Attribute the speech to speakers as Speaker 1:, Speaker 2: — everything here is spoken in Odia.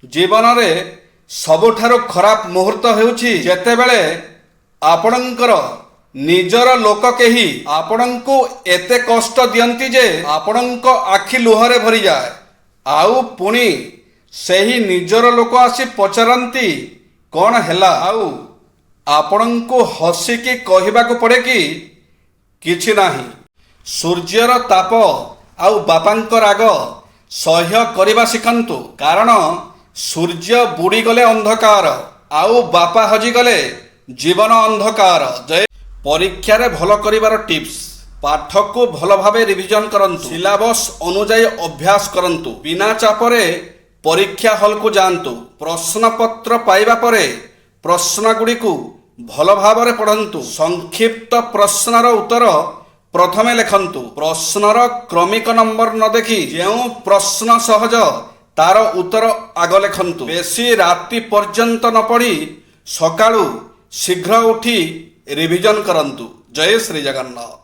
Speaker 1: ଜୀବନରେ ସବୁଠାରୁ ଖରାପ ମୁହୂର୍ତ୍ତ ହେଉଛି ଯେତେବେଳେ ଆପଣଙ୍କର ନିଜର ଲୋକ କେହି ଆପଣଙ୍କୁ ଏତେ କଷ୍ଟ ଦିଅନ୍ତି ଯେ ଆପଣଙ୍କ ଆଖି ଲୁହରେ ଭରିଯାଏ। ଆଉ ପୁଣି ସେହି ନିଜର ଲୋକ ଆସି ପଚାରନ୍ତି କ'ଣ ହେଲା, ଆଉ ଆପଣଙ୍କୁ ହସିକି କହିବାକୁ ପଡ଼େ କି କିଛି ନାହିଁ। ସୂର୍ଯ୍ୟର ତାପ ଆଉ ବାପାଙ୍କ ରାଗ ସହ୍ୟ କରିବା ଶିଖନ୍ତୁ, କାରଣ ସୂର୍ଯ୍ୟ ବୁଡ଼ିଗଲେ ଅନ୍ଧକାର ଆଉ ବାପା ହଜିଗଲେ ଜୀବନ ଅନ୍ଧକାର। ପରୀକ୍ଷାରେ ଭଲ କରିବାର ଟିପ୍ସ, ପାଠକୁ ଭଲ ଭାବେ ରିଭିଜନ କରନ୍ତୁ, ସିଲାବସ୍ ଅନୁଯାୟୀ ଅଭ୍ୟାସ କରନ୍ତୁ, ବିନା ଚାପରେ ପରୀକ୍ଷା ହଲକୁ ଯାଆନ୍ତୁ, ପ୍ରଶ୍ନପତ୍ର ପାଇବା ପରେ ପ୍ରଶ୍ନଗୁଡ଼ିକୁ ଭଲ ଭାବରେ ପଢ଼ନ୍ତୁ, ସଂକ୍ଷିପ୍ତ ପ୍ରଶ୍ନର ଉତ୍ତର ପ୍ରଥମେ ଲେଖନ୍ତୁ, ପ୍ରଶ୍ନର କ୍ରମିକ ନମ୍ବର ନ ଦେଖି ଯେଉଁ ପ୍ରଶ୍ନ ସହଜ ତାର ଉତ୍ତର ଆଗ ଲେଖନ୍ତୁ, ବେଶୀ ରାତି ପର୍ଯ୍ୟନ୍ତ ନ ପଢ଼ି ସକାଳୁ ଶୀଘ୍ର ଉଠି ରିଭିଜନ କରନ୍ତୁ। ଜୟ ଶ୍ରୀ ଜଗନ୍ନାଥ।